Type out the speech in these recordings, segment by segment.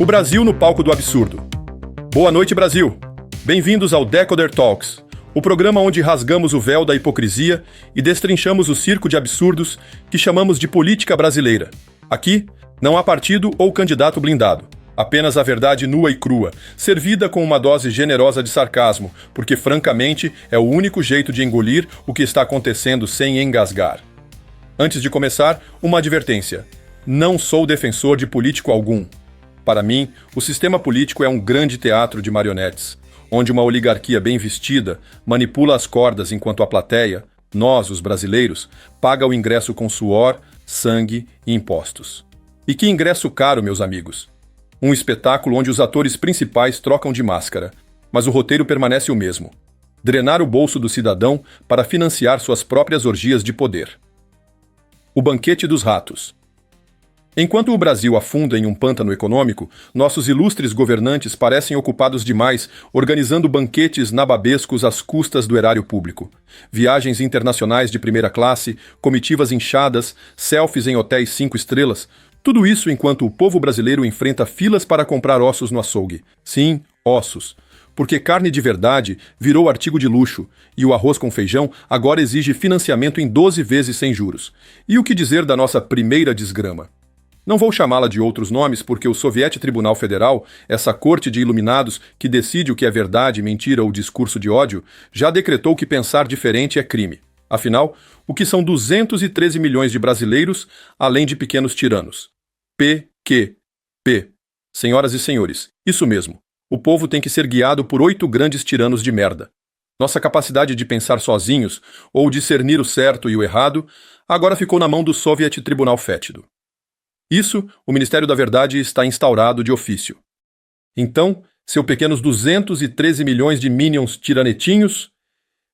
O Brasil no palco do absurdo. Boa noite, Brasil! Bem-vindos ao Decoder Talks, o programa onde rasgamos o véu da hipocrisia e destrinchamos o circo de absurdos que chamamos de política brasileira. Aqui, não há partido ou candidato blindado. Apenas a verdade nua e crua, servida com uma dose generosa de sarcasmo, porque, francamente, é o único jeito de engolir o que está acontecendo sem engasgar. Antes de começar, uma advertência. Não sou defensor de político algum. Para mim, o sistema político é um grande teatro de marionetes, onde uma oligarquia bem vestida manipula as cordas enquanto a plateia, nós, os brasileiros, paga o ingresso com suor, sangue e impostos. E que ingresso caro, meus amigos! Um espetáculo onde os atores principais trocam de máscara, mas o roteiro permanece o mesmo. Drenar o bolso do cidadão para financiar suas próprias orgias de poder. O banquete dos ratos. Enquanto o Brasil afunda em um pântano econômico, nossos ilustres governantes parecem ocupados demais organizando banquetes nababescos às custas do erário público. Viagens internacionais de primeira classe, comitivas inchadas, selfies em hotéis 5 estrelas, tudo isso enquanto o povo brasileiro enfrenta filas para comprar ossos no açougue. Sim, ossos. Porque carne de verdade virou artigo de luxo e o arroz com feijão agora exige financiamento em 12 vezes sem juros. E o que dizer da nossa primeira desgrama? Não vou chamá-la de outros nomes porque o Soviético Tribunal Federal, essa corte de iluminados que decide o que é verdade, mentira ou discurso de ódio, já decretou que pensar diferente é crime. Afinal, o que são 213 milhões de brasileiros, além de pequenos tiranos? PQP. Senhoras e senhores, isso mesmo. O povo tem que ser guiado por 8 grandes tiranos de merda. Nossa capacidade de pensar sozinhos ou discernir o certo e o errado agora ficou na mão do Soviético Tribunal Fétido. Isso, o Ministério da Verdade está instaurado de ofício. Então, seus pequenos 213 milhões de minions tiranetinhos,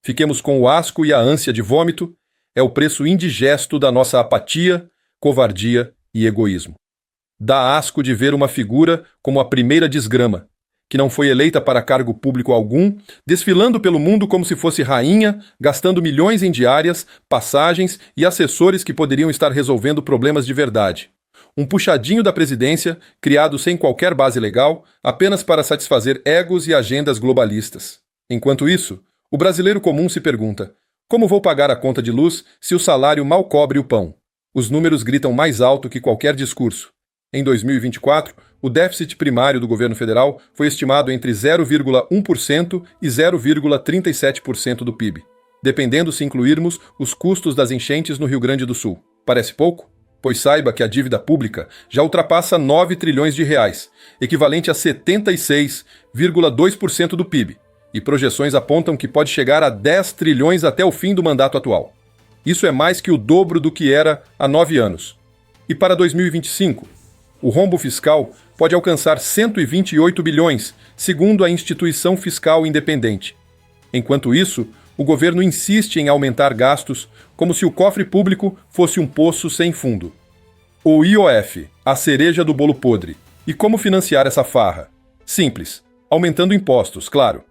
fiquemos com o asco e a ânsia de vômito, é o preço indigesto da nossa apatia, covardia e egoísmo. Dá asco de ver uma figura como a primeira desgrama, que não foi eleita para cargo público algum, desfilando pelo mundo como se fosse rainha, gastando milhões em diárias, passagens e assessores que poderiam estar resolvendo problemas de verdade. Um puxadinho da presidência, criado sem qualquer base legal, apenas para satisfazer egos e agendas globalistas. Enquanto isso, o brasileiro comum se pergunta: como vou pagar a conta de luz se o salário mal cobre o pão? Os números gritam mais alto que qualquer discurso. Em 2024, o déficit primário do governo federal foi estimado entre 0,1% e 0,37% do PIB, dependendo se incluirmos os custos das enchentes no Rio Grande do Sul. Parece pouco? Pois saiba que a dívida pública já ultrapassa 9 trilhões de reais, equivalente a 76,2% do PIB, e projeções apontam que pode chegar a 10 trilhões até o fim do mandato atual. Isso é mais que o dobro do que era há 9 anos. E para 2025, o rombo fiscal pode alcançar 128 bilhões, segundo a instituição fiscal independente. Enquanto isso, o governo insiste em aumentar gastos como se o cofre público fosse um poço sem fundo. O IOF, a cereja do bolo podre. E como financiar essa farra? Simples, aumentando impostos, claro.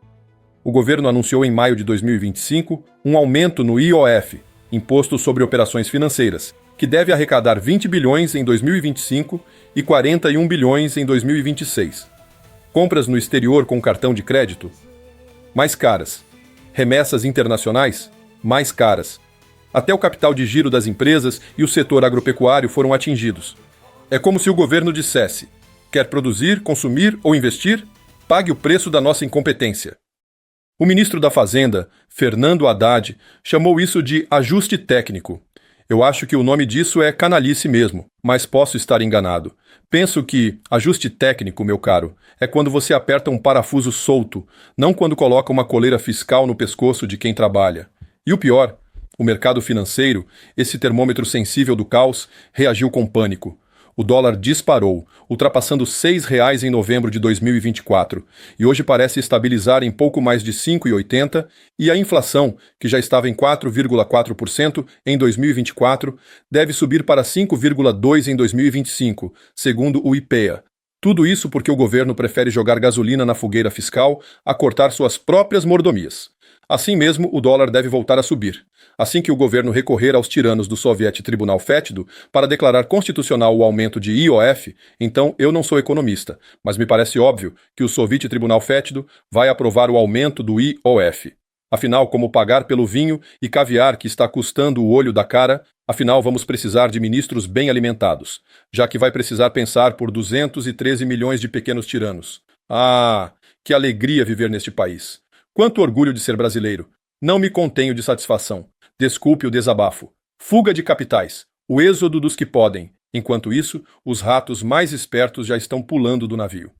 O governo anunciou em maio de 2025 um aumento no IOF, Imposto sobre Operações Financeiras, que deve arrecadar 20 bilhões em 2025 e 41 bilhões em 2026. Compras no exterior com cartão de crédito? Mais caras. Remessas internacionais? Mais caras. Até o capital de giro das empresas e o setor agropecuário foram atingidos. É como se o governo dissesse: quer produzir, consumir ou investir? Pague o preço da nossa incompetência. O ministro da Fazenda, Fernando Haddad, chamou isso de ajuste técnico. Eu acho que o nome disso é canalice mesmo, mas posso estar enganado. Penso que ajuste técnico, meu caro, é quando você aperta um parafuso solto, não quando coloca uma coleira fiscal no pescoço de quem trabalha. E o pior, o mercado financeiro, esse termômetro sensível do caos, reagiu com pânico. O dólar disparou, ultrapassando R$ 6 em novembro de 2024, e hoje parece estabilizar em pouco mais de 5,80, e a inflação, que já estava em 4,4% em 2024, deve subir para 5,2% em 2025, segundo o IPEA. Tudo isso porque o governo prefere jogar gasolina na fogueira fiscal a cortar suas próprias mordomias. Assim mesmo, o dólar deve voltar a subir. Assim que o governo recorrer aos tiranos do Soviet Tribunal Fétido para declarar constitucional o aumento de IOF, então eu não sou economista, mas me parece óbvio que o Soviet Tribunal Fétido vai aprovar o aumento do IOF. Afinal, como pagar pelo vinho e caviar que está custando o olho da cara, afinal vamos precisar de ministros bem alimentados, já que vai precisar pensar por 213 milhões de pequenos tiranos. Ah, que alegria viver neste país! Quanto orgulho de ser brasileiro! Não me contenho de satisfação. Desculpe o desabafo. Fuga de capitais. O êxodo dos que podem. Enquanto isso, os ratos mais espertos já estão pulando do navio.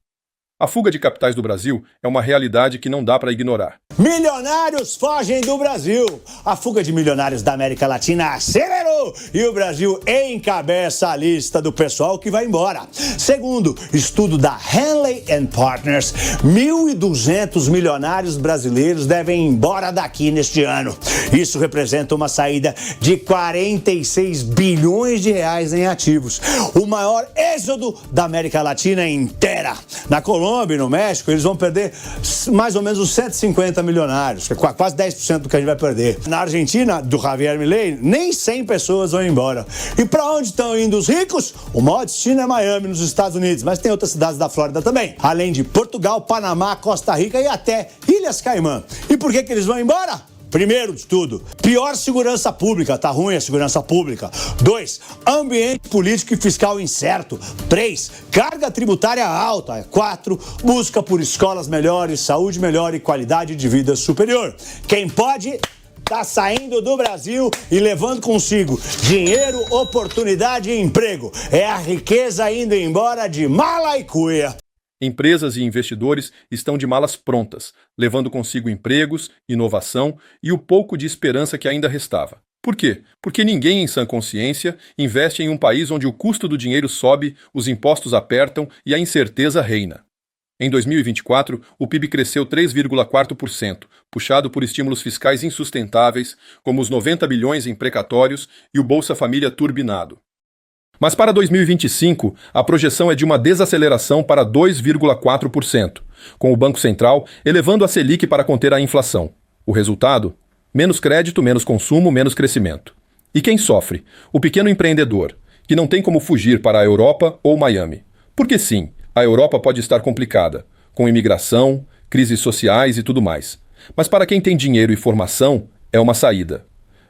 A fuga de capitais do Brasil é uma realidade que não dá para ignorar. Milionários fogem do Brasil. A fuga de milionários da América Latina acelerou e o Brasil encabeça a lista do pessoal que vai embora. Segundo estudo da Henley Partners, 1.200 milionários brasileiros devem ir embora daqui neste ano. Isso representa uma saída de 46 bilhões de reais em ativos. O maior êxodo da América Latina inteira. Na Colômbia e no México, eles vão perder mais ou menos os 150 milionários, que é quase 10% do que a gente vai perder. Na Argentina, do Javier Milei, nem 100 pessoas vão embora. E para onde estão indo os ricos? O maior destino é Miami, nos Estados Unidos, mas tem outras cidades da Flórida também. Além de Portugal, Panamá, Costa Rica e até Ilhas Caimã. E por que eles vão embora? Primeiro de tudo, pior segurança pública, tá ruim a segurança pública. 2, ambiente político e fiscal incerto. 3, carga tributária alta. 4, busca por escolas melhores, saúde melhor e qualidade de vida superior. Quem pode tá saindo do Brasil e levando consigo dinheiro, oportunidade e emprego. É a riqueza indo embora de mala e cuia. Empresas e investidores estão de malas prontas, levando consigo empregos, inovação e o pouco de esperança que ainda restava. Por quê? Porque ninguém em sã consciência investe em um país onde o custo do dinheiro sobe, os impostos apertam e a incerteza reina. Em 2024, o PIB cresceu 3,4%, puxado por estímulos fiscais insustentáveis, como os 90 bilhões em precatórios e o Bolsa Família turbinado. Mas para 2025, a projeção é de uma desaceleração para 2,4%, com o Banco Central elevando a Selic para conter a inflação. O resultado? Menos crédito, menos consumo, menos crescimento. E quem sofre? O pequeno empreendedor, que não tem como fugir para a Europa ou Miami. Porque sim, a Europa pode estar complicada, com imigração, crises sociais e tudo mais. Mas para quem tem dinheiro e formação, é uma saída.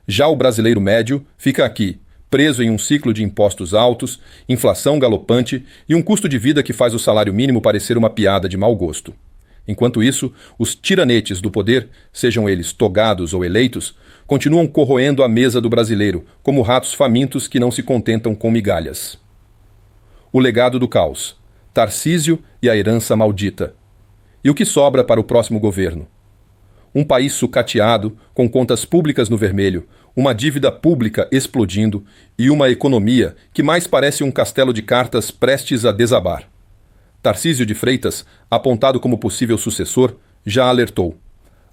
Já o brasileiro médio fica aqui, preso em um ciclo de impostos altos, inflação galopante e um custo de vida que faz o salário mínimo parecer uma piada de mau gosto. Enquanto isso, os tiranetes do poder, sejam eles togados ou eleitos, continuam corroendo a mesa do brasileiro, como ratos famintos que não se contentam com migalhas. O legado do caos, Tarcísio e a herança maldita. E o que sobra para o próximo governo? Um país sucateado, com contas públicas no vermelho, uma dívida pública explodindo e uma economia que mais parece um castelo de cartas prestes a desabar. Tarcísio de Freitas, apontado como possível sucessor, já alertou.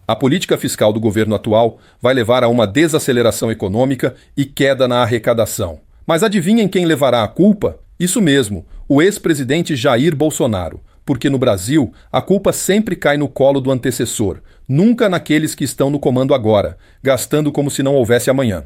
A política fiscal do governo atual vai levar a uma desaceleração econômica e queda na arrecadação. Mas adivinhem quem levará a culpa? Isso mesmo, o ex-presidente Jair Bolsonaro. Porque no Brasil, a culpa sempre cai no colo do antecessor, nunca naqueles que estão no comando agora, gastando como se não houvesse amanhã.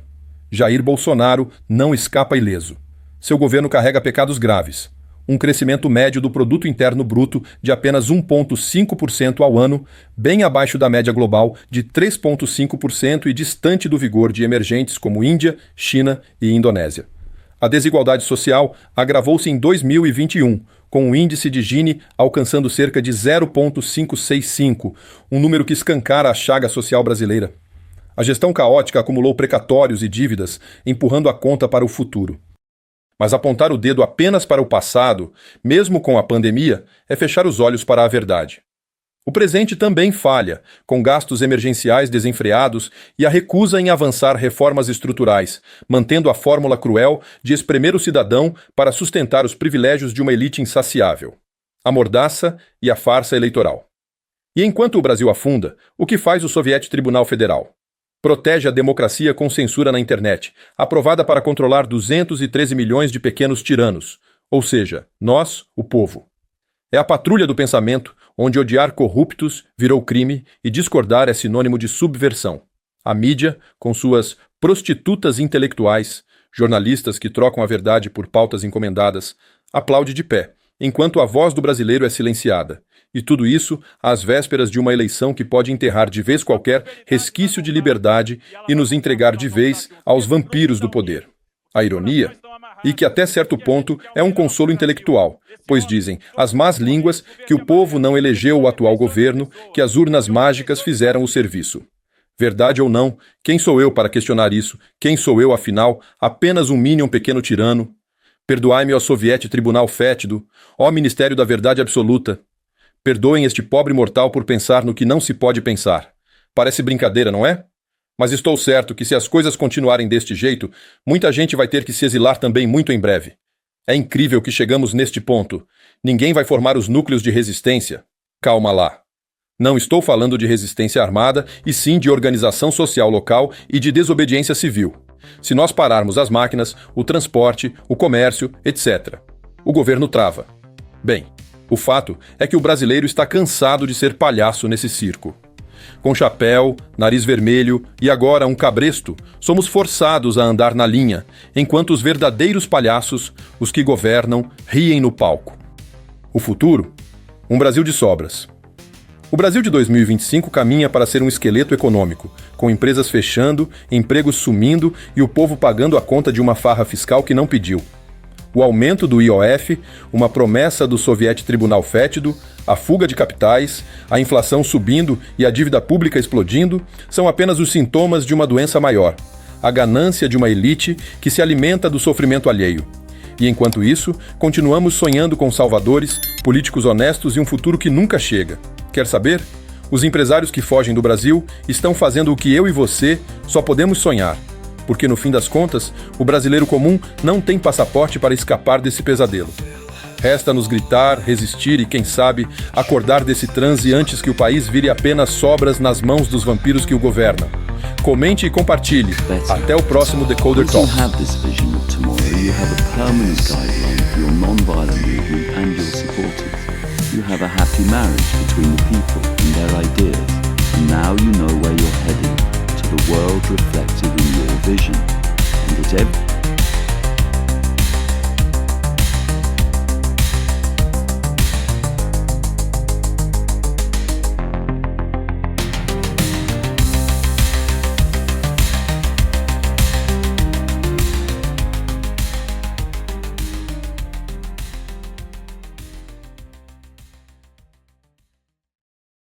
Jair Bolsonaro não escapa ileso. Seu governo carrega pecados graves. Um crescimento médio do produto interno bruto de apenas 1,5% ao ano, bem abaixo da média global de 3,5% e distante do vigor de emergentes como Índia, China e Indonésia. A desigualdade social agravou-se em 2021, com o índice de Gini alcançando cerca de 0,565, um número que escancara a chaga social brasileira. A gestão caótica acumulou precatórios e dívidas, empurrando a conta para o futuro. Mas apontar o dedo apenas para o passado, mesmo com a pandemia, é fechar os olhos para a verdade. O presente também falha, com gastos emergenciais desenfreados e a recusa em avançar reformas estruturais, mantendo a fórmula cruel de espremer o cidadão para sustentar os privilégios de uma elite insaciável. A mordaça e a farsa eleitoral. E enquanto o Brasil afunda, o que faz o Soviet Tribunal Federal? Protege a democracia com censura na internet, aprovada para controlar 213 milhões de pequenos tiranos, ou seja, nós, o povo. É a patrulha do pensamento, onde odiar corruptos virou crime e discordar é sinônimo de subversão. A mídia, com suas prostitutas intelectuais, jornalistas que trocam a verdade por pautas encomendadas, aplaude de pé, enquanto a voz do brasileiro é silenciada. E tudo isso às vésperas de uma eleição que pode enterrar de vez qualquer resquício de liberdade e nos entregar de vez aos vampiros do poder. A ironia, e que até certo ponto é um consolo intelectual, pois dizem as más línguas que o povo não elegeu o atual governo, que as urnas mágicas fizeram o serviço. Verdade ou não, quem sou eu para questionar isso? Quem sou eu, afinal, apenas um minion pequeno tirano? Perdoai-me, ó soviete tribunal fétido, ó Ministério da Verdade Absoluta. Perdoem este pobre mortal por pensar no que não se pode pensar. Parece brincadeira, não é? Mas estou certo que se as coisas continuarem deste jeito, muita gente vai ter que se exilar também muito em breve. É incrível que chegamos neste ponto. Ninguém vai formar os núcleos de resistência. Calma lá. Não estou falando de resistência armada, e sim de organização social local e de desobediência civil. Se nós pararmos as máquinas, o transporte, o comércio, etc., o governo trava. Bem, o fato é que o brasileiro está cansado de ser palhaço nesse circo. Com chapéu, nariz vermelho e agora um cabresto, somos forçados a andar na linha, enquanto os verdadeiros palhaços, os que governam, riem no palco. O futuro? Um Brasil de sobras. O Brasil de 2025 caminha para ser um esqueleto econômico, com empresas fechando, empregos sumindo e o povo pagando a conta de uma farra fiscal que não pediu. O aumento do IOF, uma promessa do soviete tribunal fétido, a fuga de capitais, a inflação subindo e a dívida pública explodindo são apenas os sintomas de uma doença maior, a ganância de uma elite que se alimenta do sofrimento alheio. E enquanto isso, continuamos sonhando com salvadores, políticos honestos e um futuro que nunca chega. Quer saber? Os empresários que fogem do Brasil estão fazendo o que eu e você só podemos sonhar. Porque, no fim das contas, o brasileiro comum não tem passaporte para escapar desse pesadelo. Resta-nos gritar, resistir e, quem sabe, acordar desse transe antes que o país vire apenas sobras nas mãos dos vampiros que o governam. Comente e compartilhe. Até o próximo Decoder Talk. You have a happy marriage between the people and their ideas, and now you know where you're heading, to the world reflected in your vision, and that